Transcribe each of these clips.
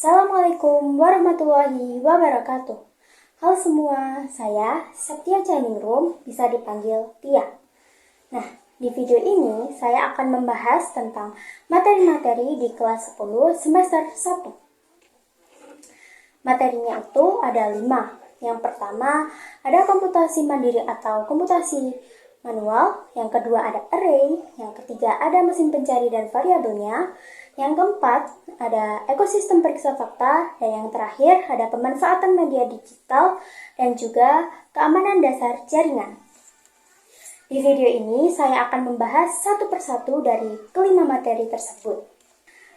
Assalamualaikum warahmatullahi wabarakatuh. Halo semua, saya Septia Caningrum, bisa dipanggil Tia. Nah, di video ini saya akan membahas tentang materi-materi di kelas 10 semester 1. Materinya itu ada 5. Yang pertama ada komputasi mandiri atau komputasi manual, yang kedua ada array, yang ketiga ada mesin pencari dan variabelnya, yang keempat ada ekosistem periksa fakta, dan yang terakhir ada pemanfaatan media digital dan juga keamanan dasar jaringan. Di video ini saya akan membahas satu persatu dari kelima materi tersebut.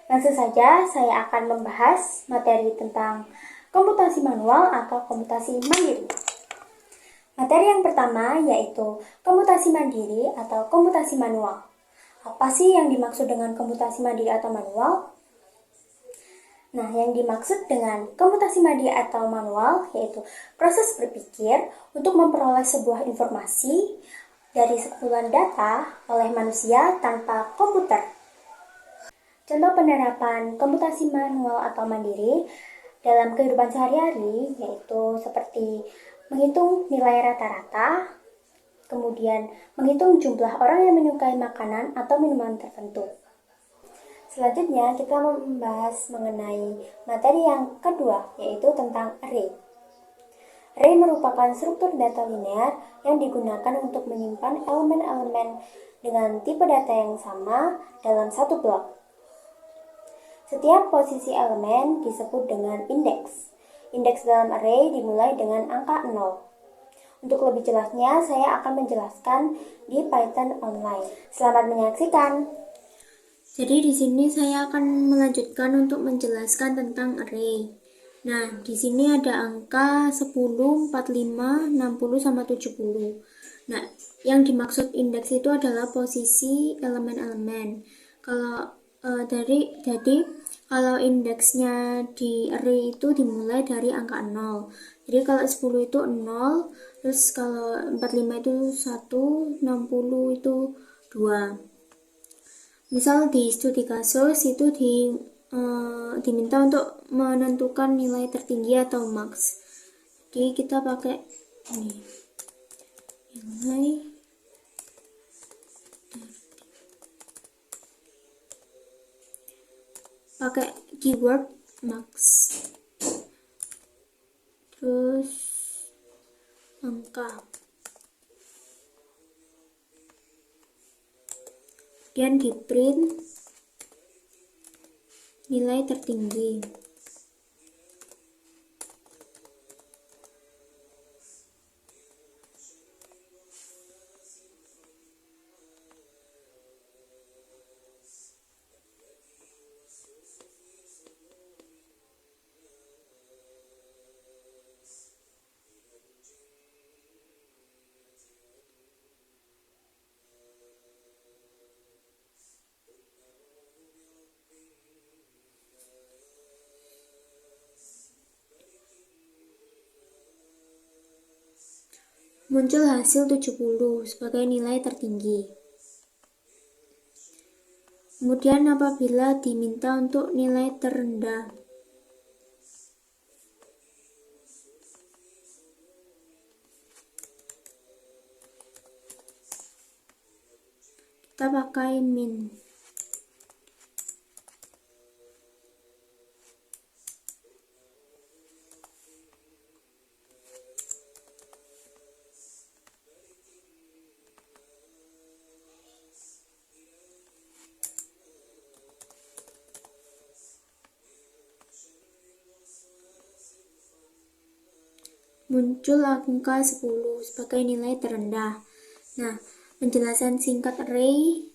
Langsung saja saya akan membahas materi tentang komputasi manual atau komputasi mandiri. Materi yang pertama yaitu komputasi mandiri atau komputasi manual. Apa sih yang dimaksud dengan komputasi mandiri atau manual? Nah, yang dimaksud dengan komputasi mandiri atau manual yaitu proses berpikir untuk memperoleh sebuah informasi dari sekumpulan data oleh manusia tanpa komputer. Contoh penerapan komputasi manual atau mandiri dalam kehidupan sehari-hari yaitu seperti menghitung nilai rata-rata, kemudian menghitung jumlah orang yang menyukai makanan atau minuman tertentu. Selanjutnya kita membahas mengenai materi yang kedua yaitu tentang array. Array merupakan struktur data linear yang digunakan untuk menyimpan elemen-elemen dengan tipe data yang sama dalam satu blok. Setiap posisi elemen disebut dengan indeks. Indeks dalam array dimulai dengan angka 0. Untuk lebih jelasnya, saya akan menjelaskan di Python online. Selamat menyaksikan. Jadi di sini saya akan melanjutkan untuk menjelaskan tentang array. Nah, di sini ada angka 10, 45, 60 sama 70. Nah, yang dimaksud indeks itu adalah posisi elemen-elemen. Jadi kalau indeksnya di array itu dimulai dari angka 0. Jadi kalau 10 itu 0, terus kalau 45 itu 1, 60 itu 2. Misal di studi kasus itu diminta untuk menentukan nilai tertinggi atau max. Jadi kita pakai ini. Nilai pakai keyword max, terus angka, kemudian di print nilai tertinggi. Muncul hasil 70 sebagai nilai tertinggi. Kemudian apabila diminta untuk nilai terendah, kita pakai min. Muncul angka 10 sebagai nilai terendah. Nah, penjelasan singkat array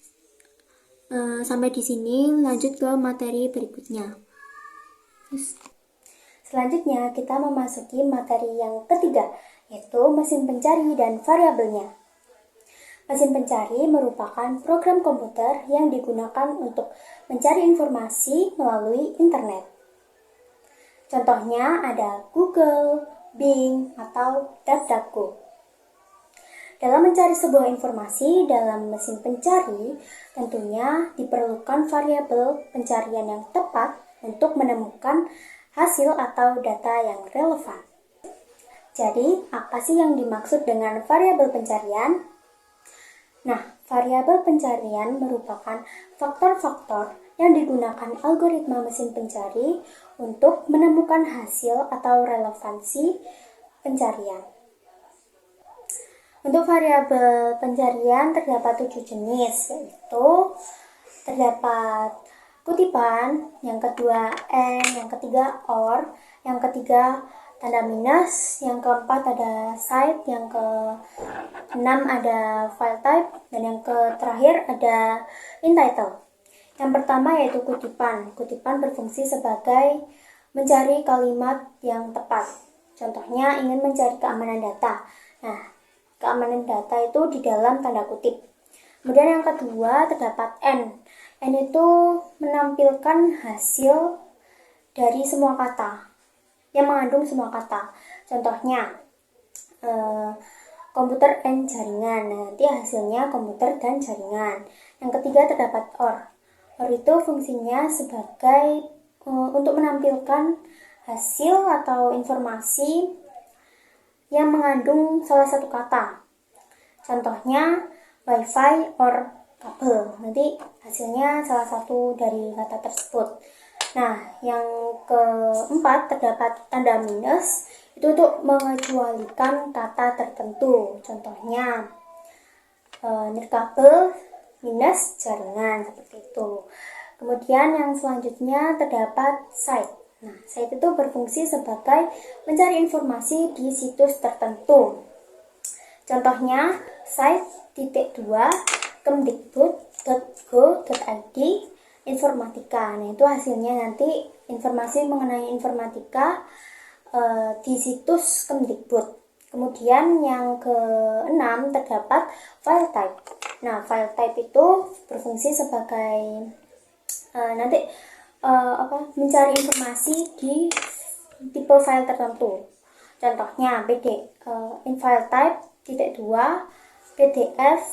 sampai di sini. Lanjut ke materi berikutnya. Selanjutnya kita memasuki materi yang ketiga yaitu mesin pencari dan variabelnya. Mesin pencari merupakan program komputer yang digunakan untuk mencari informasi melalui internet. Contohnya ada Google, Bing, atau DuckDuckGo. Dalam mencari sebuah informasi dalam mesin pencari, tentunya diperlukan variabel pencarian yang tepat untuk menemukan hasil atau data yang relevan. Jadi, apa sih yang dimaksud dengan variabel pencarian? Nah, variabel pencarian merupakan faktor-faktor yang digunakan algoritma mesin pencari untuk menemukan hasil atau relevansi pencarian. Untuk variabel pencarian terdapat 7 jenis, yaitu terdapat kutipan, yang kedua and, yang ketiga or, yang ketiga tanda minus, yang keempat ada cite, yang keenam ada file type, dan yang terakhir ada entitle. Yang pertama yaitu kutipan. Kutipan berfungsi sebagai mencari kalimat yang tepat. Contohnya ingin mencari keamanan data. Nah, keamanan data itu di dalam tanda kutip. Kemudian yang kedua terdapat n. N itu menampilkan hasil dari semua kata, yang mengandung semua kata. Contohnya, komputer and jaringan. Nanti hasilnya komputer dan jaringan. Yang ketiga terdapat or. Or itu fungsinya sebagai untuk menampilkan hasil atau informasi yang mengandung salah satu kata. Contohnya, wifi or kabel. Nanti hasilnya salah satu dari kata tersebut. Nah, yang keempat terdapat tanda minus, itu untuk mengecualikan kata tertentu. Contohnya, nirkabel minus jaringan, seperti itu. Kemudian yang selanjutnya terdapat site. Nah, site itu berfungsi sebagai mencari informasi di situs tertentu. Contohnya, site.2kemdikbud.go.id informatika. Nah, itu hasilnya nanti informasi mengenai informatika di situs Kemdikbud. Kemudian yang keenam terdapat file type. Nah, file type itu berfungsi sebagai mencari informasi di tipe file tertentu. Contohnya in file type (2) PDF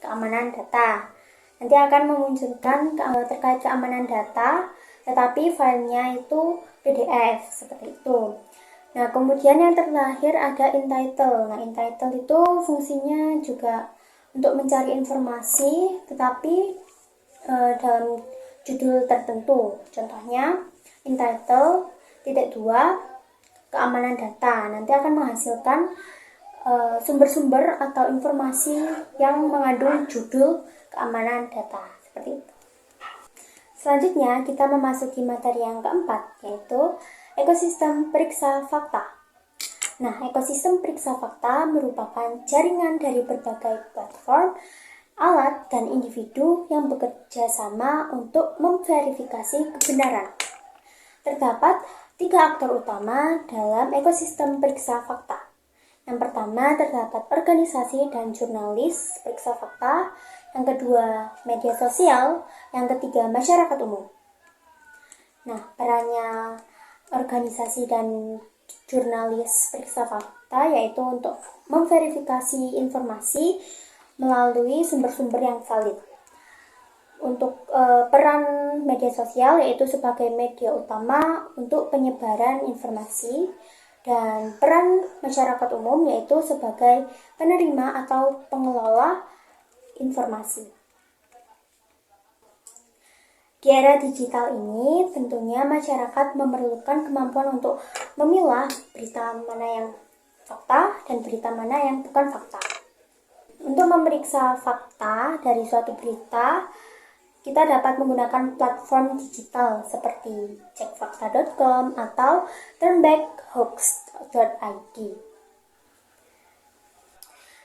keamanan data. Nanti akan memunculkan terkait keamanan data, tetapi filenya itu PDF, seperti itu. Nah, kemudian yang terakhir ada entitle. Nah, entitle itu fungsinya juga untuk mencari informasi, tetapi dalam judul tertentu. Contohnya, entitle (2) keamanan data. Nanti akan menghasilkan sumber-sumber atau informasi yang mengandung judul keamanan data, seperti itu. Selanjutnya, kita memasuki materi yang keempat, yaitu ekosistem periksa fakta. Nah, ekosistem periksa fakta merupakan jaringan dari berbagai platform, alat, dan individu yang bekerja sama untuk memverifikasi kebenaran. Terdapat 3 aktor utama dalam ekosistem periksa fakta. Yang pertama terdapat organisasi dan jurnalis periksa fakta, yang kedua media sosial, yang ketiga masyarakat umum. Nah, perannya organisasi dan jurnalis periksa fakta yaitu untuk memverifikasi informasi melalui sumber-sumber yang valid. Untuk peran media sosial yaitu sebagai media utama untuk penyebaran informasi, dan peran masyarakat umum yaitu sebagai penerima atau pengelola informasi. Di era digital ini, tentunya masyarakat memerlukan kemampuan untuk memilah berita mana yang fakta dan berita mana yang bukan fakta. Untuk memeriksa fakta dari suatu berita, kita dapat menggunakan platform digital seperti cekfakta.com atau turnbackhoax.id.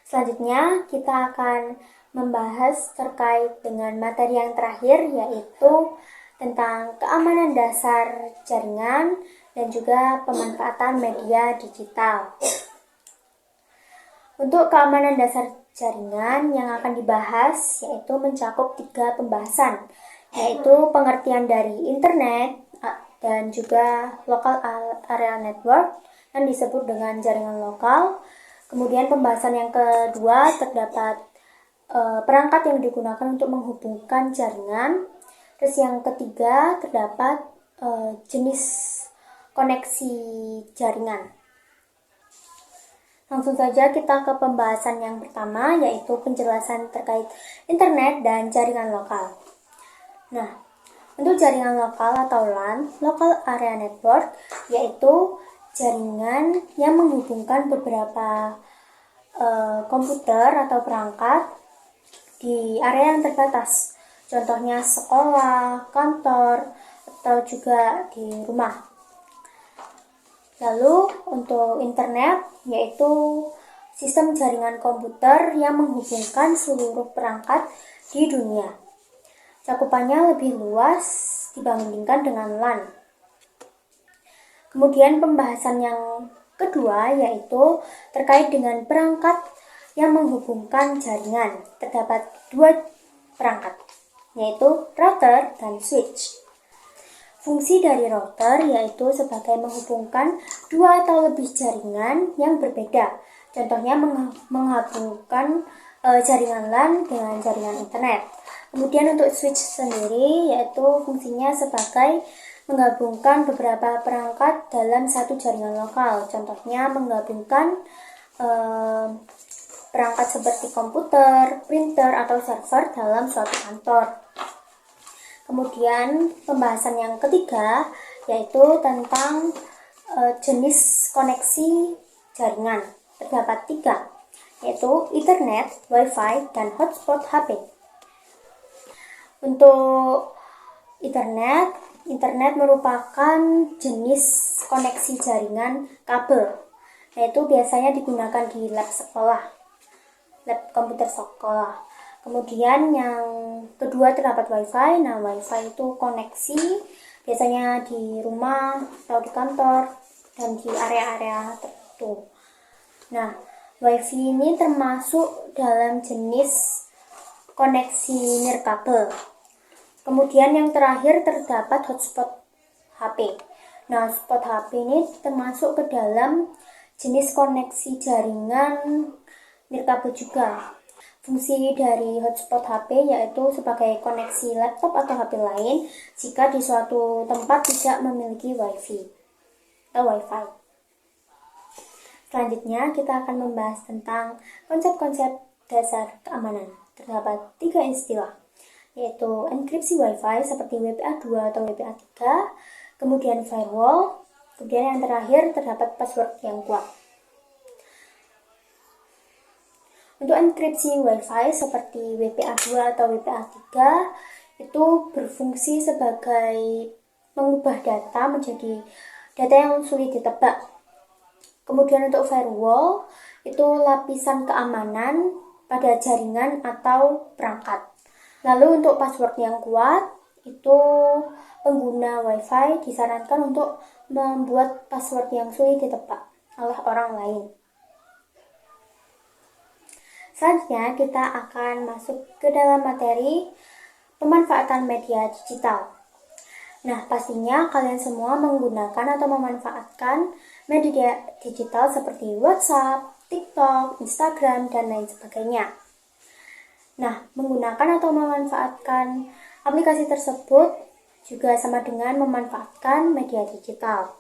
Selanjutnya, kita akan membahas terkait dengan materi yang terakhir, yaitu tentang keamanan dasar jaringan dan juga pemanfaatan media digital. Untuk keamanan dasar jaringan yang akan dibahas yaitu mencakup 3 pembahasan, yaitu pengertian dari internet dan juga local area network yang disebut dengan jaringan lokal. Kemudian pembahasan yang kedua terdapat perangkat yang digunakan untuk menghubungkan jaringan. Terus yang ketiga terdapat jenis koneksi jaringan. Langsung saja kita ke pembahasan yang pertama, yaitu penjelasan terkait internet dan jaringan lokal. Nah, untuk jaringan lokal atau LAN, Local Area Network, yaitu jaringan yang menghubungkan beberapa komputer atau perangkat di area yang terbatas. Contohnya sekolah, kantor, atau juga di rumah. Lalu untuk internet, yaitu sistem jaringan komputer yang menghubungkan seluruh perangkat di dunia. Cakupannya lebih luas dibandingkan dengan LAN. Kemudian pembahasan yang kedua yaitu terkait dengan perangkat yang menghubungkan jaringan. Terdapat dua perangkat, yaitu router dan switch. Fungsi dari router yaitu sebagai menghubungkan dua atau lebih jaringan yang berbeda. Contohnya menghubungkan jaringan LAN dengan jaringan internet. Kemudian untuk switch sendiri yaitu fungsinya sebagai menggabungkan beberapa perangkat dalam satu jaringan lokal. Contohnya menggabungkan perangkat seperti komputer, printer, atau server dalam suatu kantor. Kemudian pembahasan yang ketiga yaitu tentang jenis koneksi jaringan. Terdapat 3, yaitu Ethernet, Wi-Fi, dan hotspot HP. Untuk Internet merupakan jenis koneksi jaringan kabel, yaitu biasanya digunakan di lab komputer sekolah. Kemudian yang kedua terdapat Wi-Fi. Nah, Wi-Fi itu koneksi biasanya di rumah atau di kantor dan di area-area tertentu. Nah, Wi-Fi ini termasuk dalam jenis koneksi nirkabel. Kemudian yang terakhir terdapat hotspot HP. Nah, hotspot HP ini termasuk ke dalam jenis koneksi jaringan nirkabel juga. Fungsi dari hotspot HP yaitu sebagai koneksi laptop atau HP lain jika di suatu tempat tidak memiliki Wi-Fi. Selanjutnya kita akan membahas tentang konsep-konsep dasar keamanan. Terdapat 3 istilah, yaitu enkripsi Wi-Fi seperti WPA2 atau WPA3, kemudian firewall, kemudian yang terakhir terdapat password yang kuat. Untuk enkripsi Wi-Fi seperti WPA2 atau WPA3 itu berfungsi sebagai mengubah data menjadi data yang sulit ditebak. Kemudian untuk firewall itu lapisan keamanan pada jaringan atau perangkat. Lalu untuk password yang kuat itu pengguna Wi-Fi disarankan untuk membuat password yang sulit ditebak oleh orang lain. Selanjutnya kita akan masuk ke dalam materi pemanfaatan media digital. Nah, pastinya kalian semua menggunakan atau memanfaatkan media digital seperti WhatsApp, TikTok, Instagram, dan lain sebagainya. Nah, menggunakan atau memanfaatkan aplikasi tersebut juga sama dengan memanfaatkan media digital.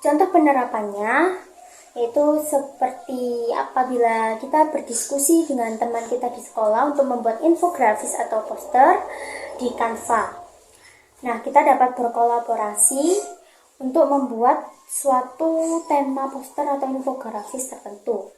Contoh penerapannya yaitu seperti apabila kita berdiskusi dengan teman kita di sekolah untuk membuat infografis atau poster di Canva. Nah, kita dapat berkolaborasi untuk membuat suatu tema poster atau infografis tertentu.